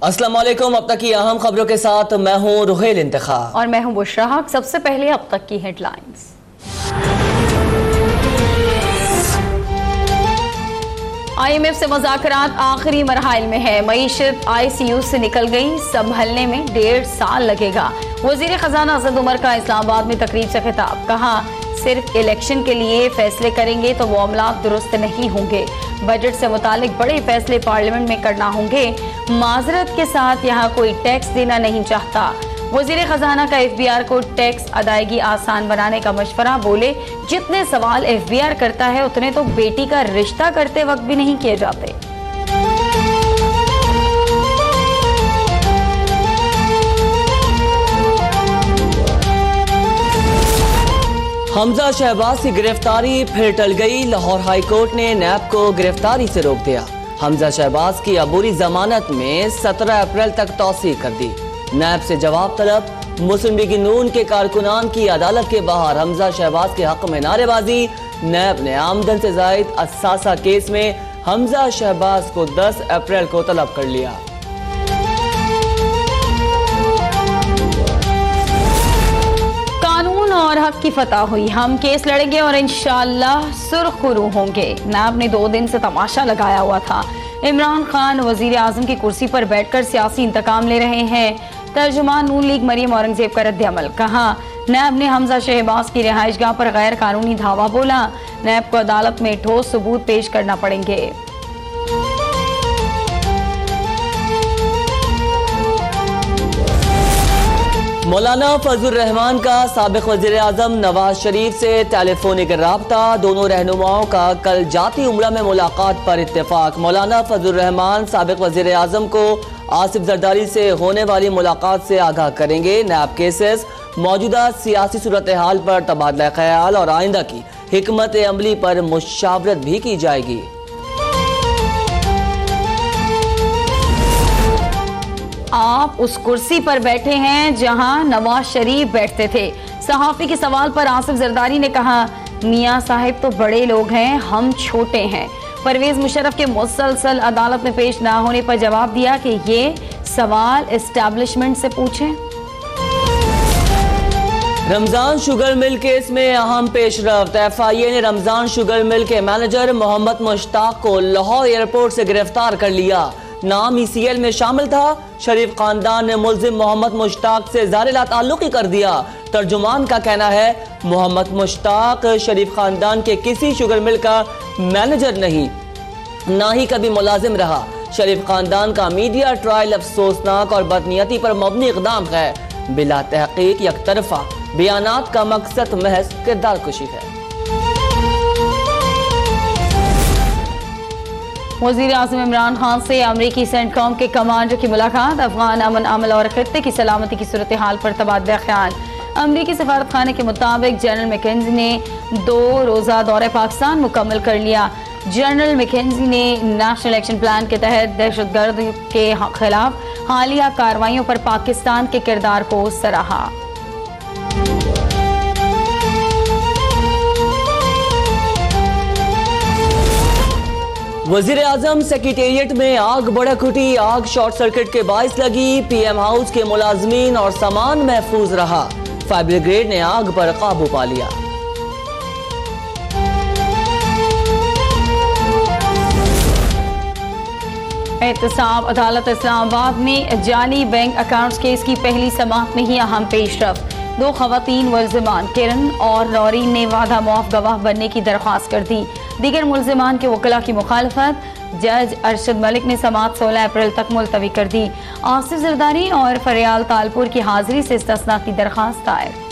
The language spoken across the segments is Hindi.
अस्सलाम वालेकुम। अब तक की अहम खबरों के साथ मैं हूं रुहेल इंतखा और मैं हूं बुशरा हक। सबसे पहले अब तक की हेडलाइंस। IMF से मुज़ाकरात आखिरी मरहल में है। मईशत ICU से निकल गई, संभलने में 1.5 साल लगेगा। वज़ीर ख़ज़ाना असद उमर का इस्लामाबाद में तकरीब से खिताब, कहा सिर्फ इलेक्शन के लिए फैसले करेंगे तो मामलात दुरुस्त नहीं होंगे। बजट से मुतालिक बड़े फैसले पार्लियामेंट में करना होंगे। माजरत के साथ यहाँ कोई टैक्स देना नहीं चाहता। वज़ीर ख़ज़ाना का FBR को टैक्स अदायगी आसान बनाने का मशवरा, बोले जितने सवाल FBR करता है उतने तो बेटी का रिश्ता करते वक्त भी नहीं किए जाते। हमजा शहबाज की गिरफ्तारी फिर टल गई। लाहौर हाई कोर्ट ने नैब को गिरफ्तारी से रोक दिया। हमजा शहबाज की अबूरी जमानत में 17 अप्रैल तक तौसीह कर दी। नैब से जवाब तलब। मुस्लिम लीग नून के कारकुनान की अदालत के बाहर हमजा शहबाज के हक में नारेबाजी। नैब ने आमदन से जायद असासा केस में हमजा शहबाज को 10 अप्रैल को तलब कर लिया। कानून और हक की फतह हुई। हम केस लड़ेंगे और इंशाअल्लाह सुरखरू होंगे। नैब ने 2 दिन से तमाशा लगाया हुआ था। इमरान खान वजीर आजम की कुर्सी पर बैठकर सियासी इंतकाम ले रहे हैं। तर्जुमान नून लीग मरियम औरंगजेब का रद्द-ए-अमल, कहा नैब ने हमजा शहबाज की रिहाइशगाह पर गैर कानूनी धावा बोला। नैब को अदालत में ठोस सबूत पेश करना पड़ेंगे। मौलाना फजलुर रहमान का साबिक वज़ीर आज़म नवाज शरीफ से टेलीफोनिक राब्ता। दोनों रहनुमाओं का कल जाती उम्रा में मुलाकात पर इत्तेफाक। मौलाना फजलुर रहमान साबिक वज़ीर आज़म को आसिफ जरदारी से होने वाली मुलाकात से आगाह करेंगे। नैब केसेस, मौजूदा सियासी सूरत हाल पर तबादला ख्याल और आइंदा की हिकमत अमली पर मुशावरत भी की जाएगी। आप उस कुर्सी पर बैठे हैं जहां नवाज शरीफ बैठते थे। सहाफी के सवाल पर आसिफ जरदारी ने कहा मियां साहिब तो बड़े लोग हैं, हम छोटे हैं। परवेज मुशर्रफ के मुसलसल अदालत में पेश ना होने पर जवाब दिया कि ये सवाल एस्टैब्लिशमेंट से पूछें। रमजान शुगर मिल केस में अहम पेशरफ्त। FIA ने रमजान शुगर मिल के मैनेजर मोहम्मद मुश्ताक को लाहौर एयरपोर्ट से गिरफ्तार कर लिया। नाम ECL में शामिल था। शरीफ खानदान ने मुल्जिम मोहम्मद मुश्ताक से ज़ारिला ताल्लुक ही कर दिया। तर्जुमान का कहना है मोहम्मद मुश्ताक शरीफ खानदान के किसी शुगर मिल का मैनेजर नहीं, ना ही कभी मुलाजिम रहा। शरीफ खानदान का मीडिया ट्रायल अफसोसनाक और बदनीयती पर मबनी इक़दाम है। बिला तहकीक यकतरफा बयानात का मकसद महज किरदार कुशी है। वज़ीर आज़म इमरान खान से अमरीकी सेंटकॉम के कमांडर की मुलाकात। अफगान अमन अमल और खित्ते की सलामती की सूरत हाल पर तबादला ख्याल। अमरीकी सफारत खाने के मुताबिक जनरल मैकेंजी ने 2 रोज़ा दौरे पाकिस्तान मुकम्मल कर लिया। जनरल मैकेंजी ने नेशनल एक्शन प्लान के तहत दहशतगर्द के खिलाफ हालिया कार्रवाइयों पर पाकिस्तान के किरदार को सराहा। वजीर आजम सेक्रेटेरिएट में आग भड़क उठी। आग शॉर्ट सर्किट के बाइस लगी। PM हाउस के मुलाजमीन और सामान महफूज रहा। फायर ब्रिगेड ने आग पर काबू पा लिया। एहतसाब अदालत इस्लामाबाद में जाली बैंक अकाउंट्स केस की पहली समाअत में ही अहम पेशरफ्त। 2 खवातीन मुल्जिमान किरण और नौरीन ने वादा मुआफ गवाह बनने की दरख्वास्त कर दी। दीगर मुल्जिमान के वकला की मुखालफत। जज अरशद मलिक ने समाअत 16 अप्रैल तक मुलतवी कर दी। आसिफ जरदारी और फरियाल तालपुर की हाजिरी से इस्तिस्ना की दरख्वास्त दायर।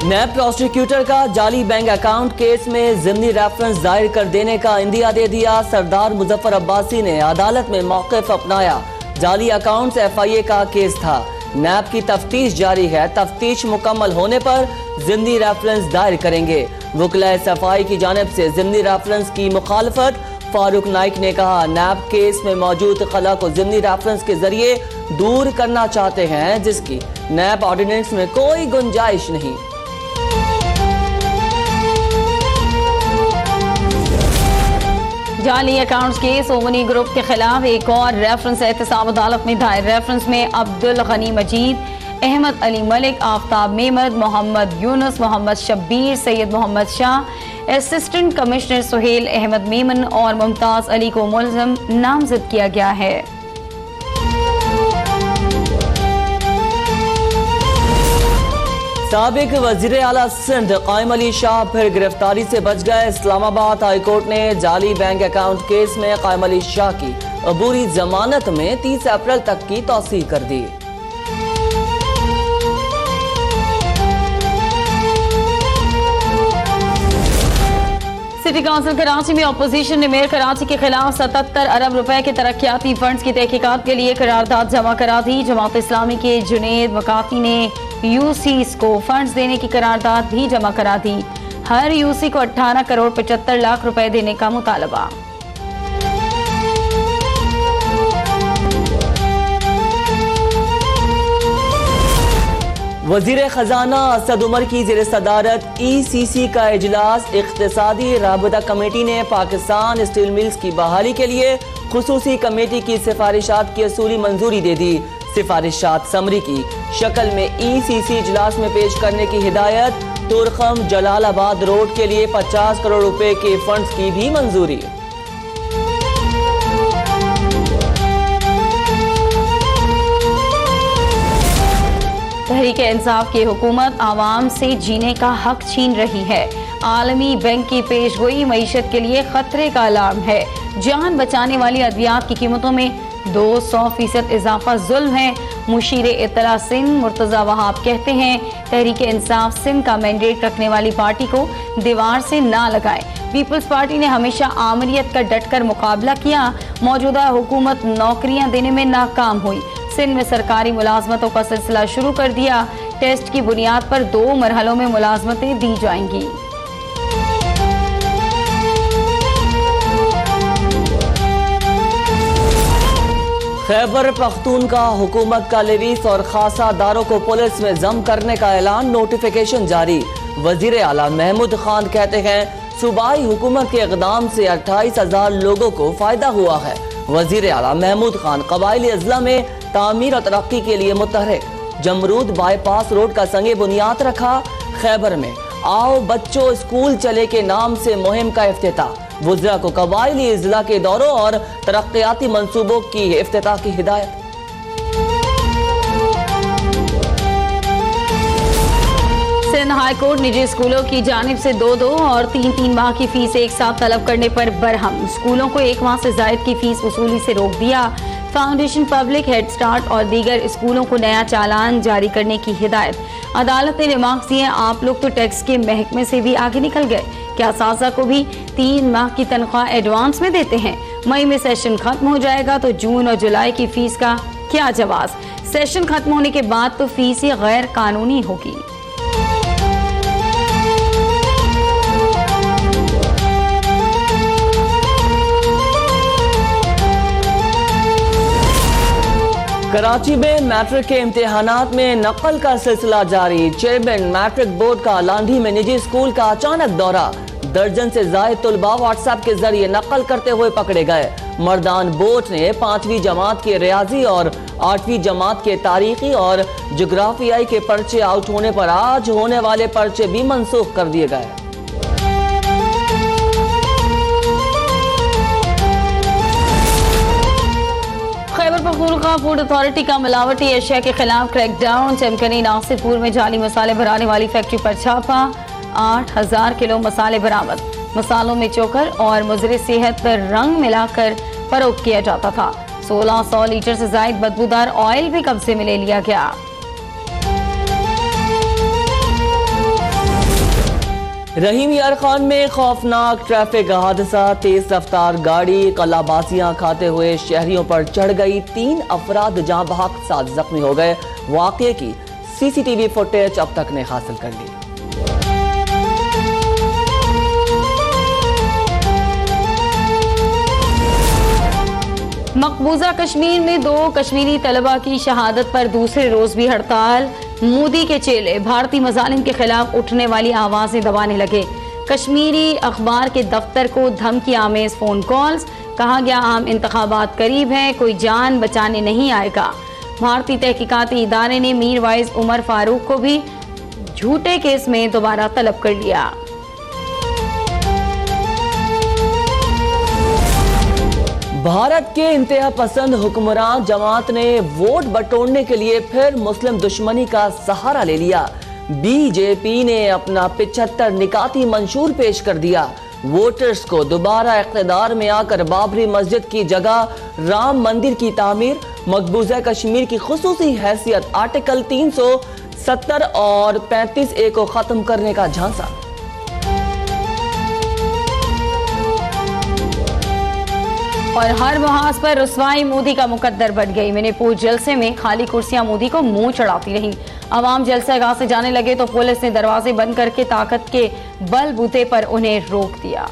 नैब प्रोसिक्यूटर का जाली बैंक अकाउंट केस में ज़िमनी रेफरेंस दायर कर देने का इंदिया दे दिया। सरदार मुजफ्फर अब्बासी ने अदालत में मौक़िफ़ अपनाया। जाली अकाउंट्स FIA का केस था। नैब की तफ्तीश जारी है। तफ्तीश मुकम्मल होने पर ज़िमनी रेफरेंस दायर करेंगे। वकला सफाई की जानिब से ज़िमनी रेफरेंस की मुखालफत। फारूक नाइक ने कहा नैब केस में मौजूद खला को ज़िमनी रेफरेंस के जरिए दूर करना चाहते हैं, जिसकी नैब ऑर्डिनेंस में कोई गुंजाइश नहीं। जाली अकाउंट्स केस ओवनी ग्रुप के खिलाफ एक और रेफरेंस एहतसाब अदालत में दायर। रेफरेंस में अब्दुल गनी मजीद, अहमद अली मलिक, आफ्ताब मेमद, मोहम्मद यूनुस, मोहम्मद शब्बीर, सैयद मोहम्मद शाह, असिस्टेंट कमिश्नर सुहेल अहमद मेमन और मुमताज अली को मुलज़िम नामजद किया गया है। साबिक वजीर आला सिंध कायम अली शाह फिर गिरफ्तारी से बच गए। इस्लामाबाद हाई कोर्ट ने जाली बैंक अकाउंट केस में कायम अली शाह की अबूरी जमानत में 30 अप्रैल तक की तौसीह कर दी। सिटी काउंसिल कराची में अपोजिशन ने मेयर कराची के खिलाफ 77 अरब रुपए के तरक्याती फंड्स की तहकीकात के लिए करारदाद जमा करा दी। जमात इस्लामी के जुनेद वकाफी ने यूसीस को फंड्स देने की करारदाद भी जमा करा दी। हर यूसी को 18 करोड़ 75 लाख रुपए देने का मुतालबा। वजीर खजाना असद उमर की ज़ेर सदारत ECC का इजलास। इख्तिसादी राबता कमेटी ने पाकिस्तान स्टील मिल्स की बहाली के लिए खुसूसी कमेटी की सिफारिशात की असूली मंजूरी दे दी। सिफारिशात समरी की शक्ल में ECC इजलास में पेश करने की हिदायत। तुरखम जलालाबाद रोड के लिए 50 करोड़ रुपए के फंड्स की भी मंजूरी। तहरीक इंसाफ की हुकूमत आवाम से जीने का हक छीन रही है। आलमी बैंक की पेशगोई मईशत के लिए खतरे का अलार्म है। जान बचाने वाली अद्वियात की कीमतों में 200% इजाफा जुल्म है। मुशीर इत्तला सिंध मुर्तजा वहाब कहते हैं तहरीक इंसाफ सिंध का मैंडेट रखने वाली पार्टी को दीवार से ना लगाए। पीपल्स पार्टी ने हमेशा आमरीत का डटकर मुकाबला किया। मौजूदा हुकूमत नौकरियां देने में नाकाम हुई। सिंध में सरकारी मुलाजमतों का सिलसिला शुरू कर दिया। टेस्ट की बुनियाद पर 2 मरहलों में मुलाजमतें दी जाएंगी। खैबर पख्तूनख्वा हुकूमत का लिवीस और खासा दारों को पुलिस में जम करने का ऐलान। नोटिफिकेशन जारी। वजीर आला महमूद खान कहते हैं सूबाई हुकूमत के इक़दाम से 28,000 लोगों को फायदा हुआ है। वजीर आला महमूद खान कबायली अजला में तामीर और तरक्की के लिए मुतहरिक। जमरूद बाईपास रोड का संगे बुनियाद रखा। खैबर में आओ बच्चों स्कूल चले के नाम से मुहिम का इफ्तिताह। वुज़रा को कबायली अजला के दौरों और तरक्याती मंसूबों की इफ्तिताह की हिदायत। सिंध हाई कोर्ट निजी स्कूलों की जानिब से 2-2 और 3-3 माह की फीस एक साथ तलब करने पर बरहम। स्कूलों को 1 माह से जायद की फीस वसूली से रोक दिया। फाउंडेशन पब्लिक, हेड स्टार्ट और दीगर स्कूलों को नया चालान जारी करने की हिदायत। अदालत ने रिमार्क्स दिए आप लोग तो टैक्स के महकमे से भी आगे निकल गए। क्या साजा को भी 3 माह की तनख्वाह एडवांस में देते हैं? मई में सेशन खत्म हो जाएगा तो जून और जुलाई की फीस का क्या जवाब? सेशन खत्म होने के बाद तो फीस ही गैर कानूनी होगी। कराची में मैट्रिक के इम्तिहानात में नकल का सिलसिला जारी। चेयरमैन मैट्रिक बोर्ड का लांधी में निजी स्कूल का अचानक दौरा। दर्जन से जायद तलबा व्हाट्सएप के जरिए नकल करते हुए पकड़े गए। मर्दान बोर्ड ने 5वीं जमात के रियाजी और 8वीं जमात के तारीखी और जोग्राफियाई के पर्चे आउट होने पर आज होने वाले पर्चे भी मनसूख कर दिए गए। खैबर पख्तूनख्वा फूड अथॉरिटी का मिलावटी एशिया के खिलाफ क्रैकडाउन। चमकनी नासिरपुर में जाली मसाले बनाने वाली फैक्ट्री पर छापा। 8,000 किलो मसाले बरामद। मसालों में चोकर और मुज़र सेहत रंग मिलाकर फरोख्त किया जाता था। 1600 लीटर से जायद बदबूदार ऑयल भी कब्जे में ले लिया गया। रहीम यार खान में खौफनाक ट्रैफिक हादसा। तेज रफ्तार गाड़ी कलाबाजियां खाते हुए शहरियों पर चढ़ गई। 3 अफराद जहां बहक 7 जख्मी हो गए। वाक़ये की CCTV फुटेज अब तक ने हासिल कर ली। मकबूजा कश्मीर में 2 कश्मीरी तलबा की शहादत पर दूसरे रोज भी हड़ताल। मोदी के चेले भारतीय मजालिम के खिलाफ उठने वाली आवाजें दबाने लगे। कश्मीरी अखबार के दफ्तर को धमकी आमेज फोन कॉल्स, कहा गया आम इंतखाबात करीब हैं, कोई जान बचाने नहीं आएगा। भारतीय तहकीकाती इदारे ने मीर वाइज उमर फारूक को भी झूठे केस में दोबारा तलब कर लिया। भारत के इंतहा पसंद हुक्मरान जमात ने वोट बटोरने के लिए फिर मुस्लिम दुश्मनी का सहारा ले लिया। बीजेपी ने अपना 75 निकाती मंशूर पेश कर दिया। वोटर्स को दोबारा इख्तिदार में आकर बाबरी मस्जिद की जगह राम मंदिर की तामीर, मकबूजा कश्मीर की खुसूसी हैसियत, आर्टिकल 370 और 35A को खत्म करने का झांसा। और हर मुहाज पर रुसवाई मोदी का मुकद्दर बढ़ गई। मणिपुर जलसे में खाली कुर्सियां मोदी को मुंह चढ़ाती रहीं। अवाम जलसे गाह से जाने लगे तो पुलिस ने दरवाजे बंद करके ताकत के बलबूते पर उन्हें रोक दिया।